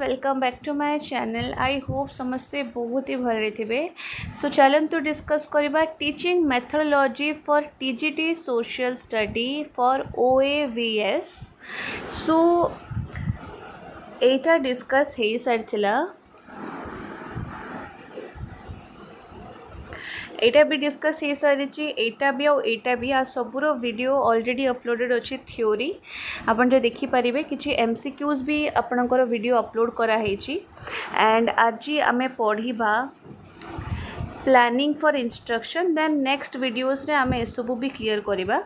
Welcome back to my channel. I hope समस्ते बहुत ही भले थे। सो चलतु डिस्कस करबा teaching methodology for TGT social study for OAVS। सो एटा डिस्कस हो सारी, एटा भी डिस्कस हो सारी, एटा भी आटा भी आ सबूर वीडियो ऑलरेडी अपलोडेड अच्छी थ्योरी आपन जो देखि पारिबे। किछि MCQs भी आपनकर वीडियो अपलोड करा हेछि। एंड आज आमे पढ़िबा planning for instruction. Then next videos रे आमे एसबू भी क्लियर करिबा।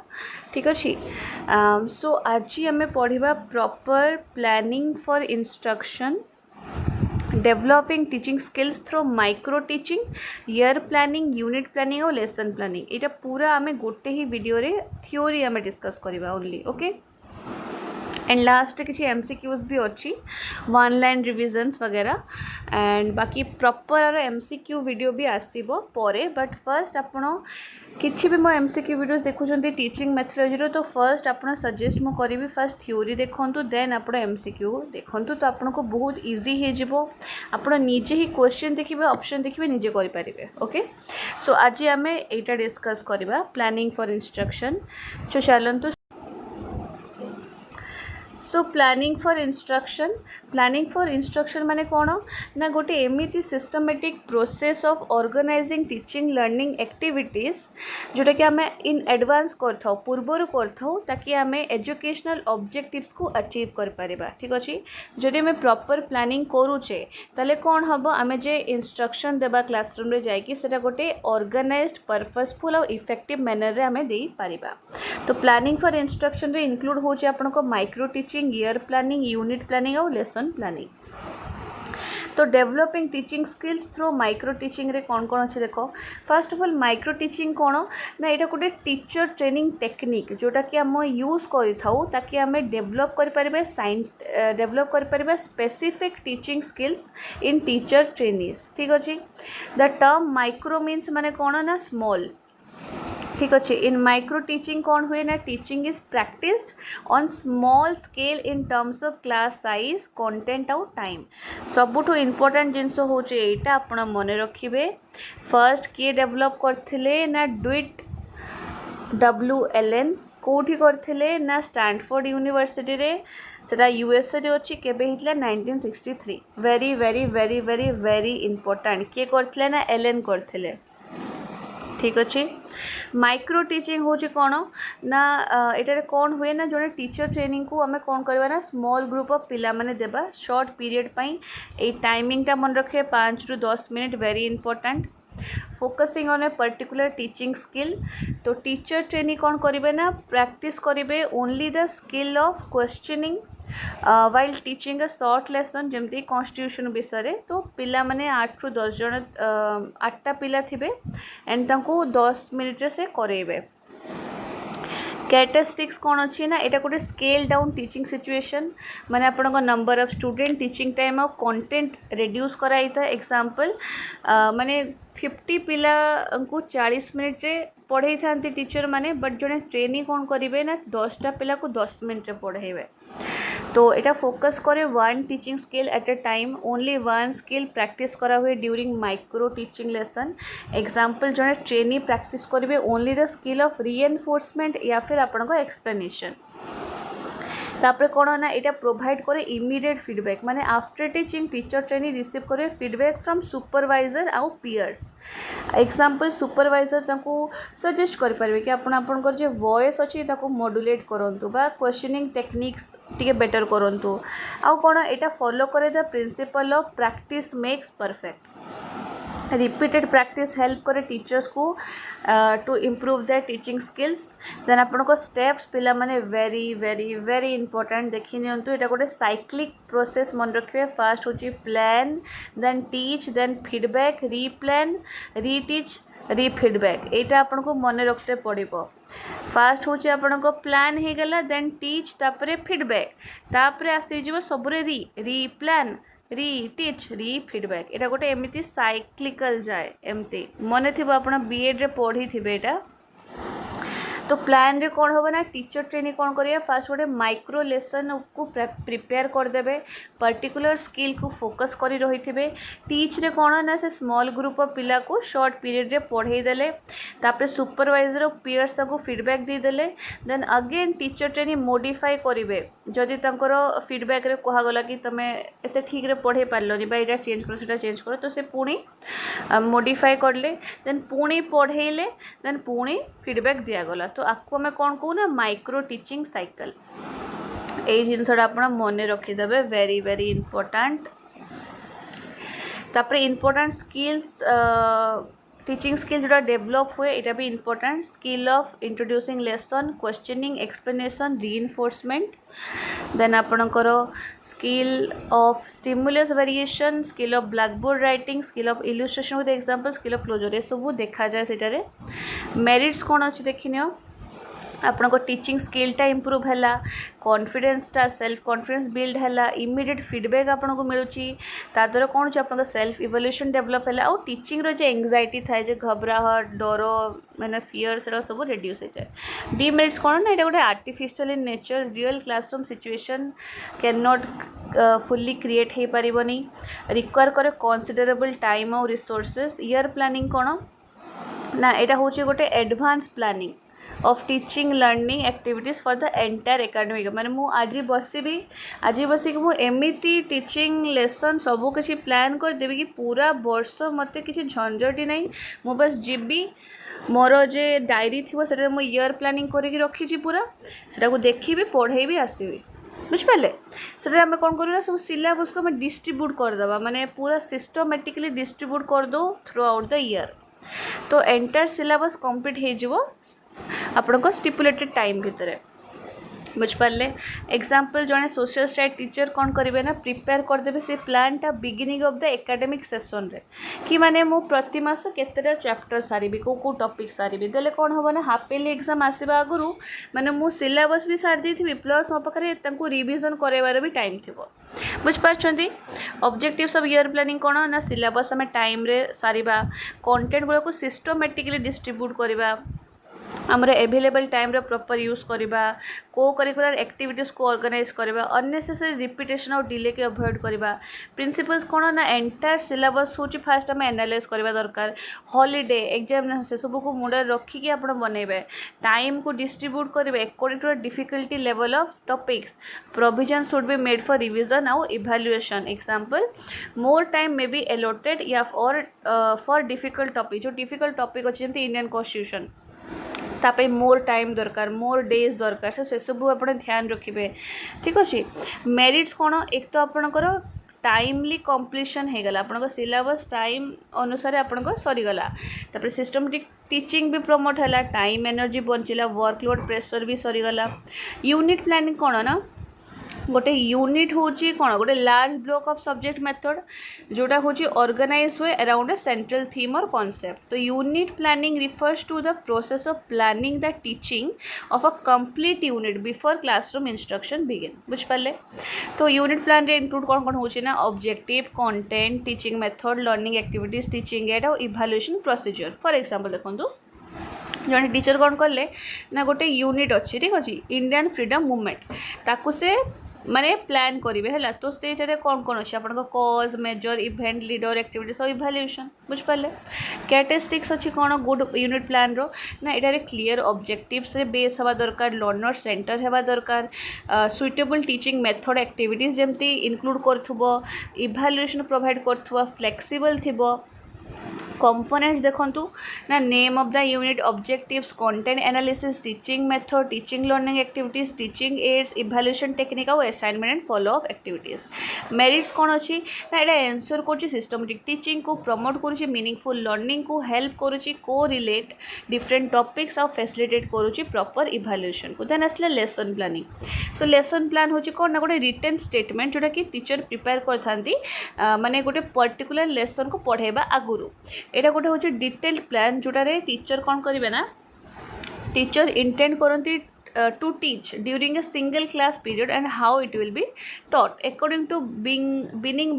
ठीक अछि। सो आज आमे पढ़िबा proper planning for instruction, developing teaching skills through micro teaching, year planning, unit planning और लेसन प्लानिंग। एटा पूरा आमे गोटे ही वीडियो रे थ्योरी आमे डिस्कस करिबा ओनली। ओके। एंड लास्ट किसी MCQs भी अच्छी, वन लाइन रिविजन्स वगैरह। एंड बाकी प्रॉपर MCQ वीडियो भी आसीबो परे। बट फर्स्ट आपण किसी भी मो MCQ वीडियोस देखुछंती टीचिंग मेथोडोलॉजी तो फर्स्ट आपण सजेस्ट मु करिवि फर्स्ट थ्योरी देखंतु, देन आपण MCQ देखंतु। तो आपण को बहुत इजी हे जिवो। आपण निजे ही क्वेश्चन देखिबे, ऑप्शन देखिबे, निजे करि परिबे। ओके। सो आज आमे एटा डिस्कस करिबा प्लानिंग फॉर इंस्ट्रक्शन। सो चलंतु। सो प्लानिंग फॉर इंस्ट्रक्शन माने कौन ना गोटे एमिति systematic process of organising teaching learning activities जोटा कि आम इन एडवांस कर पूर्वर कर ताकि आम एजुकेशनल ऑब्जेक्टिव्स को अचीव कर पारिबा। ठीक अच्छे। जदि आम प्रॉपर प्लानिंग करूचे ताले कौन हम आम जे इंस्ट्रक्शन देबा क्लासरूम रे जाइकी सेटा गोटे ऑर्गेनाइज्ड पर्पसफुल और इफेक्टिव मैनर रे आम दे पारिबा। तो प्लानिंग फॉर इंस्ट्रक्शन रे इंक्लूड होचे आपन को micro teaching, year planning, unit planning और लेसन प्लानिंग। तो developing teaching skills through micro teaching रे कौन कौन अच्छे देखो। First of all micro teaching कौन ना यहाँ गोटे टीचर ट्रेनिंग टेक्निक जोटा कि आम यूज करूँ ताकि आम डेवलप कर specific teaching skills in teacher trainees. ठीक अच्छे। द टर्म माइक्रो मीन्स माने कौन ना स्मॉल। ठीक अच्छे। इन माइक्रो टीचिंग कौन हुए ना teaching is practised on small scale in terms of class size, content और टाइम। सबुठो इम्पोर्टेंट जिनस होचे एटा आपण मन रखिबे। फर्स्ट किए डेवलप करथिले ना डुइट WLN कोठी करथिले ना स्टैनफोर्ड यूनिवर्सिटी रे, सेटा USA रे अछि। केबे हितला 1963। Very very very very very important. किए करथिले ना LN करथिले। ठीक अच्छे। माइक्रो टीचिंग हूँ कौन ना यहाँ कौन हुए ना जो टीचर ट्रेनिंग को आम कौन करवा ना स्मॉल ग्रुप ऑफ पिला माने देबा शॉर्ट पीरियड पाई। ए टाइमिंगटा मन रखे 5 ରୁ 10 minute. Very important. Focusing on a particular teaching skill. तो टीचर ट्रेनिंग कौन करेंगे ना प्रैक्टिस करेंगे only the skill of questioning while teaching a short lesson जमती कॉन्स्टिट्यूशन विषय। तो पिला माने 8 ରୁ 10 जन 8टा पिला थिबे एंड तांको 10 मिनिट से करेबे। कैरेक्टरिस्टिक्स कौन अच्छी ना यहाँ गोटे स्केल डाउन टीचिंग सिचुएशन माने आपण number of student, teaching time और कंटेंट रिड्यूस कराई था। एग्जांपल माने 50 पिला को 40 मिनिट रे पढ़ाई था टीचर माने, बट जड़े ट्रेनिंग कौन करेंगे ना 10टा पिला को 10 मिनिट रे पढ़ेबे। तो यहाँ फोकस करे वन टीचिंग स्किल एट ए time. Only one skill practice करा हुए during micro teaching lesson. Example जड़े ट्रेनी प्रैक्टिस करेंगे ओनली द स्किल ऑफ रीएनफोर्समेंट या फिर आपण एक्सप्लेनेशन। तापर कौन ना यहाँ प्रोवाइड करे इमीडिएट फीडबैक माने after teaching teacher trainee receive करे फीडबैक फ्रॉम सुपरवाइजर आउ पीयर्स। एग्जांपल सुपरवाइजर ताको सजेस्ट कर पारे कि आपनकर जो वॉइस अच्छी ताको मॉड्यूलेट करंतु बा क्वेश्चनिंग टेक्निक्स टिके बेटर करंतु। आउ कौन यहाँ फॉलो करे the principle of practice makes perfect. Repeated practice help करे टीचर्स को to improve their teaching skills. Then आपण को स्टेप्स पिला माने वेरी वेरी वेरी इंपोर्टेंट देखि नियंतु। एटा गोटे साइक्लिक प्रोसेस मन रखिए। फर्स्ट होची plan, then teach, then feedback, replan, reteach, refeedback. एटा आपण को मन रखते पड़िबो। फास्ट होची आपण को प्लान हे गला, देन टीच, तापरे फीडबैक, तापरे आसी जिवो सबरे रीप्लान, री टीच, री फीडबैक। एटा गोटे एमती साइक्लिकल जाए एमती मन थी आप BEd रे पढ़ी थे। तो प्लान रे कौन होगा ना टीचर ट्रेनिंग कौन करिए फास्ट गोटे माइक्रो लेसन को प्रिपेयर करदेवे पर्टिकुलर स्किल को फोकस करी रही थे टीच रे कौन ना से स्मॉल ग्रुप ऑफ पिला को शॉर्ट पीरियड रे पढ़ाई देले तापर सुपरवाइजर और पीयर्स ताको फीडबैक दे देले then again teacher training modify करिवे जदि तांकर फीडबैक रे कहा गला कि तमे एते ठीक रे पढ़े पारलोनी बा एटा चेंज करो सेटा चेंज करो तो से पुणी मॉडिफाई करले देन पुणी पढ़ेले देन पुणी फीडबैक दिया गला तो आपको आम कौन कहू ना माइक्रो टीचिंग साइकिल यही जिनसा आप मन रखीदे वेरी वेरी इंपोर्टेंट तापर इंपोर्टेंट स्किल्स टीचिंग स्किल जो डेवलप हुए यहाँ भी important skill of introducing lesson questioning explanation reinforcement then आपणकर skill of stimulus variation skill of blackboard writing skill of illustration with example skill of closure ये सब देखा जाए सेटारे मेरिट्स कौन अच्छी देखिनियो आपण को टीचिंग स्किलटा इम्प्रूव है कॉन्फिडेंसटा सेल्फ कॉन्फिडेंस बिल्ड है इमीडिएट फीडबैक आपन को मिलूची ताद्वारा कौन आप सेल्फ इवोल्यूशन डेवलप है आउ टीचिंग रो जे एंग्जाइटी थाए जे घबराहट डर मैंने फियर से सब रिड्यूस हो जाए डिमेरिट्स कौन ना ये गोटे artificial in nature real classroom situation can not fully create हो पारिबनी रिक्वायर करे कन्सिडरेबल टाइम और रिसोर्सेस ईयर प्लानिंग कौन ना यहाँ हूँ गोटे advance planning of teaching learning activities for the entire academic माने मु आज बसिक मु एमिती टीचिंग लेसन सबू किसी प्लान कर देबी कि पूरा वर्ष मते किसी झंझटी नहीं मु बस जीबी मोर जे डायरी थी से मु ईयर प्लानिंग करके रखी पूरा सेटा को देखी पढ़े भी आसबि बुझिपारे से आम कौन करूँ सब सिलेबस को आम डिस्ट्रीब्यूट करदे माने पूरा सिस्टमेटिकली डिस्ट्रीब्यूट कर दो थ्रू आउट द ईयर तो एंटायर सिलेबस कंप्लीट हो आपण को स्टिपुलेटेड टाइम भितर बुझिपारे एग्जांपल जड़े सोशल स्टडी टीचर कौन करेंगे ना प्रिपेयर करदे से प्लानटा beginning of the academic session रे कि माने मु प्रति मास केतेटा चैप्टर सारी को टॉपिक सारी देले कौन हम ना हाफ इयरली एग्जाम आसवा आगु माने मु सिलेबस भी सारी देथि प्लस मो पाखे तांको रिवीजन करवार भी टाइम थिबो बुझिपारछंती ऑब्जेक्टिव्स ऑफ ईयर प्लानिंग कौन ना सिलेबस आम टाइम रे सारिबा कंटेंट गुड़ा को सिस्टमेटिकली डिस्ट्रीब्यूट करवा आमर एवेलेबल टाइम रे प्रॉपर यूज करवा को करिकुलर एक्टिविटीज को ऑर्गेनाइज करवा अननेसेसरी रिपीटेशन और डिले के अवॉइड करवा प्रिंसिपल्स कौन ना एंटायर सिलेबस हूँ फास्ट आम एनालाइज करवा दरकार हॉलीडे एग्जाम से सब को मुंड रखिकी आप बनइबे टाइम को डिस्ट्रीब्यूट करेंगे according to difficulty level of topics provision should be made for revision और evaluation example more time may be allotted या फॉर डिफिकल्ट टॉपिक जो डिफिकल्ट टॉपिक अच्छे जमी इंडियन कॉन्स्टिट्यूशन ताप मोर टाइम दरकार मोर डेज दरकार से सब आप ध्यान रखिए ठीक अच्छे मेरिट्स कौन एक तो आपणकर टाइमली कंप्लीशन हो गला आपन सिलेबस टाइम अनुसार आपन सरीगला तापर सिस्टमेटिक टीचिंग भी प्रमोट है टाइम एनर्जी बंचला वर्कलोड प्रेशर भी सरीगला यूनिट प्लानिंग कौन ना गोटे यूनिट हूँ कौन गोटे large block of subject method जोटा हूँ ऑर्गेनाइज हुए अराउंड अ सेंट्रल थीम और कॉन्सेप्ट तो unit planning refers to the process of planning the teaching of a complete unit before classroom instruction begin बुझिपारे तो यूनिट प्लान रे include कौन कौन होची ना objective content teaching method learning activities teaching aid और इवैल्यूएशन प्रोसीजर फॉर एग्जांपल देखो जड़े टीचर कौन कले ना गोटे यूनिट अच्छी ठीक अच्छे इंडियन फ्रीडम मूवमेंट ताकू से माने प्लान करेंगे है तो से कौन कौन अच्छे आप cause major event leader activities और इवैल्यूएशन बुझिपारे कैरेक्टरिस्टिक्स अच्छी कौन गुड यूनिट प्लान रो ना यहाँ क्लीयर ऑब्जेक्टिव्स रे बेस हवा दरकार लर्नर सेंटर हवा दरकार सुइटेबल टीचिंग मेथड एक्टिविटीज जमती इनक्लूड करथुबो इवैल्यूएशन प्रोवाइड करथुबो फ्लेक्सिबल थिबो कंपोनेंट्स देखंतु ना name of the unit objectives content analysis teaching method teaching learning activities teaching aids evaluation technique और assignment and follow up activities merits कौन अच्छी ना यहाँ एनश्योर कर सिस्टमेटिक टीचिंग को प्रमोट करुच्ची मीनिंगफुल लर्निंग को हेल्प करुच्ची को रिलेट डिफरेंट टॉपिक्स और फैसिलिटेट करुच्ची प्रॉपर इवैल्यूएशन को देन आसला lesson planning so lesson plan होची कौन ना गोटे रिटन स्टेटमेंट जोटा कि टीचर प्रिपेयर करथांती माने गोटे पर्टिकुलर लेसन को पढ़ाइबा आगुरु एटा गोटे हूँ डिटेल्ड प्लान जोटारे टीचर कौन करेंगे ना टीचर इंटेंड करती to teach during a single class period and how it will be taught according to Binning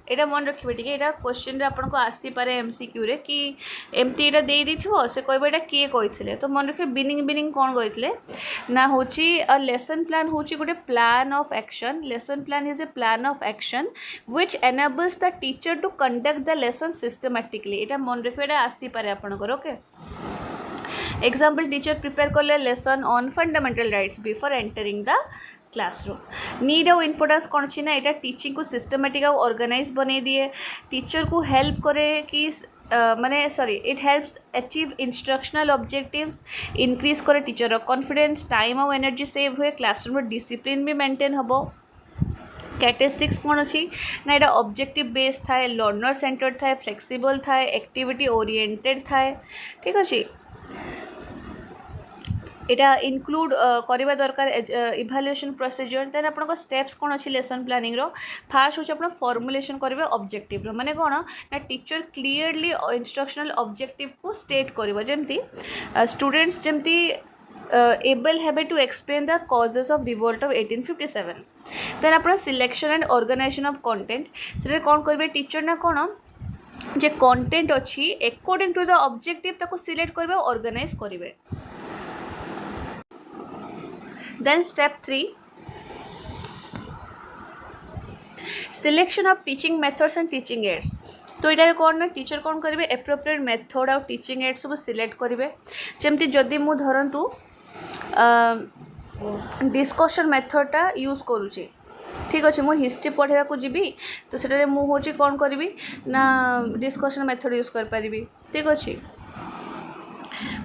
एटा मन रखिबे टिके एटा क्वेश्चन रे आपन को आसी पारे एमसीक्यू रे कि एमती एटा देई दिथिबो से कहबे एटा के कहिथिले तो मन रखे बिनिंग कोन कहिथिले ना होची अ लेसन प्लान होची गोटे plan of action lesson plan is a plan of action which enables the teacher to conduct the lesson systematically एटा मन रखे एटा आसी पारे आपन को ओके एग्जाम्पल टीचर प्रिपेयर कले lesson on fundamental rights before entering the classroom need और इम्पोर्टेंस कौन अच्छी ना यहाँ टीचिंग को सिस्टमेटिक और ऑर्गेनाइज बने दिए टीचर को हेल्प करे कि माने sorry it helps achieve instructional objectives increase करे टीचर कॉन्फिडेंस टाइम और एनर्जी सेव हुए क्लासरूम डिसिप्लिन भी मेंटेन हम कैरेक्टरिस्टिक्स कौन अच्छी ना यहाँ ऑब्जेक्टिव बेस्ड थाए लर्नर सेंटर्ड थाए फ्लेक्सिबल थाए एक्टिविटी ओरिएंटेड थाए ठीक अच्छे एटा इनक्लूड करवा दरकार इभालुएशन प्रोसीजर देन आपन स्टेप्स कौन अच्छी लेसन प्लानिंग रो फास्ट होची आपन फॉर्मुलेशन करबे ऑब्जेक्टिव रो माने कोन ना टीचर क्लियरली इंस्ट्रक्शनल ऑब्जेक्टिव को स्टेट करबो जेमती स्टूडेंट्स जेमती एबल हेबे to explain the causes of revolt of 1857 then आपन selection and organisation of content से कौन करबे टीचर ना कोन जे कंटेंट अच्छी अकॉर्डिंग टू द ऑब्जेक्टिव ताको सिलेक्ट करबे ऑर्गेनाइज करबे then step 3 selection of teaching methods and teaching aids तो यहाँ कौन ना टीचर कौन करेंगे एप्रोप्रिएट मेथड और टीचिंग एड सब सिलेक्ट करेंगे जमती जदि मु धरतु डिस्कशन मेथडटा यूज करुचे ठीक अच्छे मु हिस्ट्री पढ़ाया को जीवी तो सेटा मु होची कौन करी ना डिस्कशन मेथड यूज कर पारिबी ठीक अच्छे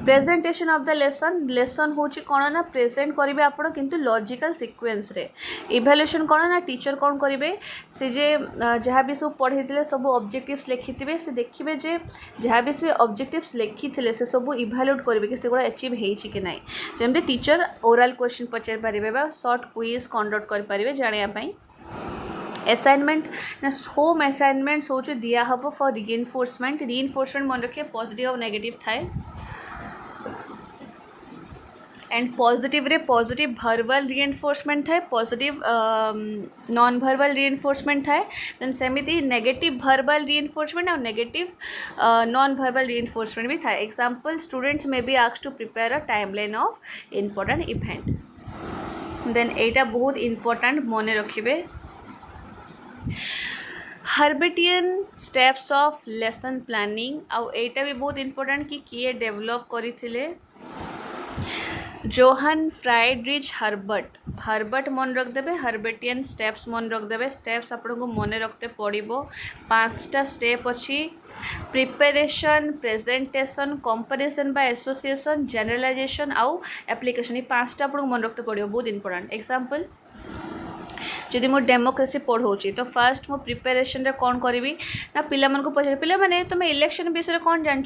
प्रेजेंटेशन ऑफ द लेसन होची कौन ना प्रेजेंट करेंगे आपण किंतु लॉजिकल सीक्वेंस रे इवैल्यूएशन कौन ना टीचर कौन करेंगे से जे जहाँ भी सब पढ़े सब ऑब्जेक्टिव्स लिखिथे से देखिए जे जहाँ भी से ऑब्जेक्टिव्स लिखिथे से सब इवैल्यूएट करेंगे कि सेगुड़ा अचीव होइछि कि नहीं जमते टीचर ओरल क्वेश्चन पचार पारे बा शॉर्ट क्विज कंडक्ट कर पारे जानिया पई असाइनमेंट ना होम असाइनमेंट्स हो दिया हम फॉर रीइनफोर्समेंट मन रखिए पॉजिटिव और नेगेटिव थाए एंड पॉजिटिव रे पॉजिटिव वर्बल रीइनफोर्समेंट थाए पॉजिटिव नॉन वर्बल रीइनफोर्समेंट थाए देन सेमिति नेगेटिव वर्बल रीइनफोर्समेंट और नेगेटिव नॉन वर्बल रीइनफोर्समेंट भी थाए example students may be asked to prepare a timeline of important event then एटा बहुत इम्पोर्टेंट मने रखिबे Herbartian steps of lesson planning आउ एटा भी बहुत इम्पोर्टेंट कि किए डेवलप करिथिले जोहान फ्राइडरिच हर्बर्ट मन रखदेवे हर्बेटियन स्टेप्स मन रखदेवे स्टेप्स आपन को मन रखते पड़ो 5टा स्टेप अच्छी preparation presentation comparison by association generalisation आउ एप्लीकेशन ये 5टा आपन को मन रखते पड़ो बहुत इंपोर्टेंट एग्जांपल जदि मो डेमोक्रेसी पढ़ाऊँगी तो फास्ट मो प्रिपेरेशन रे कौन करी ना पिला मन को पचार पिला माने तुम इलेक्शन विषय कौन जान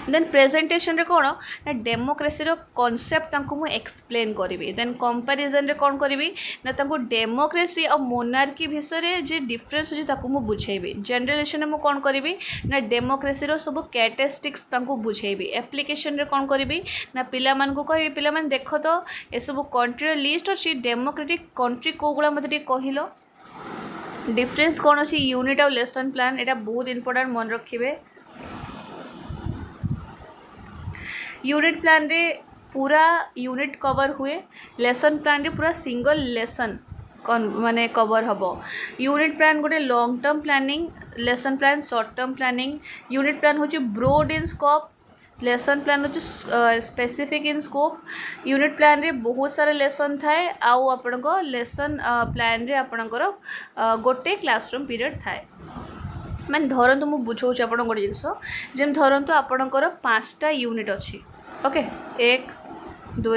देन प्रेजेंटेशन रे कौन ना डेमोक्रेसी रो कॉन्सेप्ट तांको मु एक्सप्लेन करी देन कंपैरिजन रे कौन करी ना तांको डेमोक्रेसी और मोनार्की विषय जे डिफरेंस अछि ताको मु बुझेबी जनरलाइजेशन रे मु कौन करी ना डेमोक्रेसी रो सब कैरेक्टरिस्टिक्स तांको बुझेबी एप्लीकेशन रे कौन करी ना पिला मन को कहि पिला मन देखो तो ए सब कंट्री लिस्ट अछि डेमोक्रेटिक कंट्री कोगुला मते टी कहिलो डिफरेंस कौन अछि यूनिट और लेसन प्लान एटा बहुत इंपोर्टेंट मन रखिबे यूनिट प्लान रे पूरा यूनिट कवर हुए लेसन प्लान रे पूरा सिंगल लेसन माने कवर हम यूनिट प्लान गोटे long term planning lesson plan short term planning unit plan होची broad in scope lesson plan होची specific in scope unit plan रे बहुत सारा लेसन थाए आउ आपण को लेसन प्लान रे आपणकर गोटे क्लासरूम पीरियड थाए मैंने धरतु मु बुझाऊँ आप गोटे जिनस जमी धरतु आपणकर 5टा यूनिट अच्छी ओके 1 2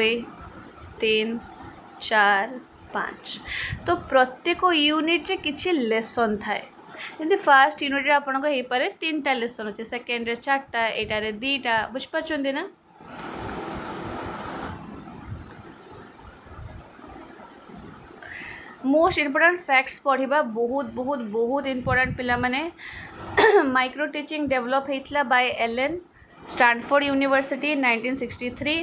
3 4 5 तो प्रत्येक यूनिट रे किछि लेसन थाए जमी फास्ट यूनिट रे आपन को हे पारे 3टा लेसन अच्छे सेकेंड रे 4टा एटा रे 2टा बुझ पाछन ना मोस्ट इम्पोर्टेंट फैक्ट्स पढ़ा बहुत बहुत बहुत इम्पोर्टेंट पिला माने माइक्रो टीचिंग डेवलप होता by Allen Stanford University 1963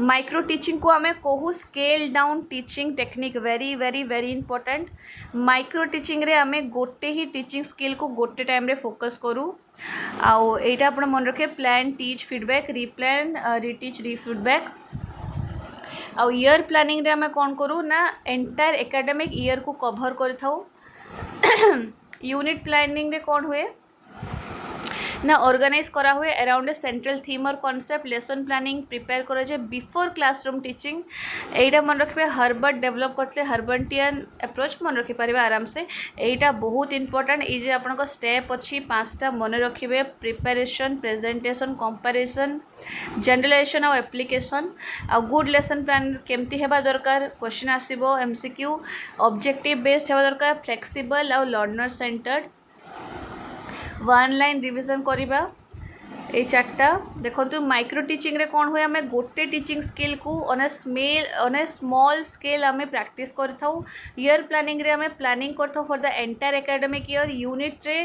micro teaching को आम कहू scale down teaching technique very very very important. Micro teaching रे आम गोटे ही टीचिंग स्किल को गोटे टाइम रे फोकस करूँ आउ एटा आपण मन रखे प्लान टीच फीडबैक रिप्लान रिटीच रिफीडबैक। आउ ईयर प्लानिंग रे आम कौन करूँ ना एंटायर एकेडमिक ईयर को कभर कर यूनिट प्लानिंग रे कौन हुए ना ऑर्गेनाइज करा हुए अराउंड ए सेंट्रल थीम और कॉन्सेप्ट लेसन प्लानिंग प्रिपेयर करा जाए बिफोर क्लासरूम टीचिंग। एटा मन रखिए हर्बर्ट डेवलप करते हर्बर्टियन अप्रोच मन रखिपारे आराम से। एटा बहुत इंपोर्टेंट ये जे आपन स्टेप अच्छी 5टा मन रखिए प्रिपेरेशन प्रेजेंटेशन कंपैरिजन जनरलाइजेशन और एप्लिकेशन आ गुड लेसन प्लान केमती हेबा दरकार क्वेश्चन आसीबो एमसीक्यू ऑब्जेक्टिव बेस्ड हेबा दरकार फ्लेक्सिबल और learner centred one line revision करवा। ये 4टा देखो माइक्रो टीचिंग रे कौन हुए आम गोटे टीचिंग स्किल को ऑन ए स्मॉल स्केल आम प्रैक्टिस करथाउ। ईयर प्लानिंग रे आम प्लानिंग करथाउ for the entire academic year. Unit रे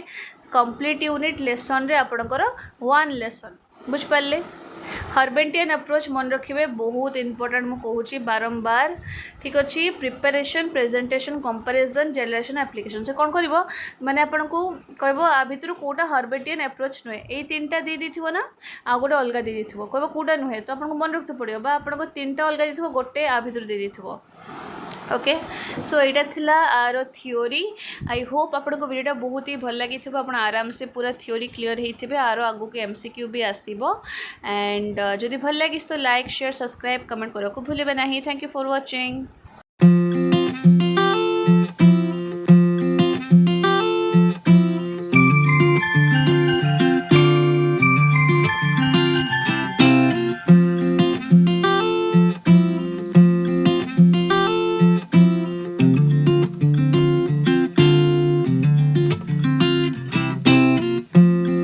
कंप्लीट यूनिट लेसन रे आपणकर 1 लेसन बुझ पारे। हर्बेटियन अप्रोच मन रखिए बहुत इंपोर्टेंट मु कहूँ बारंबार ठीक अच्छे preparation presentation comparison generalisation application से कौन कर माने आपन को कहबो आ भितर कोटा हर्बेटियन अप्रोच नुहे ये 3टा दे देथिबो ना आ गोटे अलग दे देथिबो कहबो कोटा नुहे तो आपन को मन रखते पड़ियो बा आपन को 3टा अलग देथिबो गोटे आ भितर दे देथिबो। ओके सो यहाँ थिला आर थियोरी। आई होप आपन को वीडियो बहुत ही भल लगी आप आराम से पूरा थियोरी क्लीयर होते आरो आगु के एमसीक्यू भी आसीबो। एंड जदि भल लगी तो लाइक शेयर सब्सक्राइब कमेंट करको भूलिबे नहीं। Thank you for watching.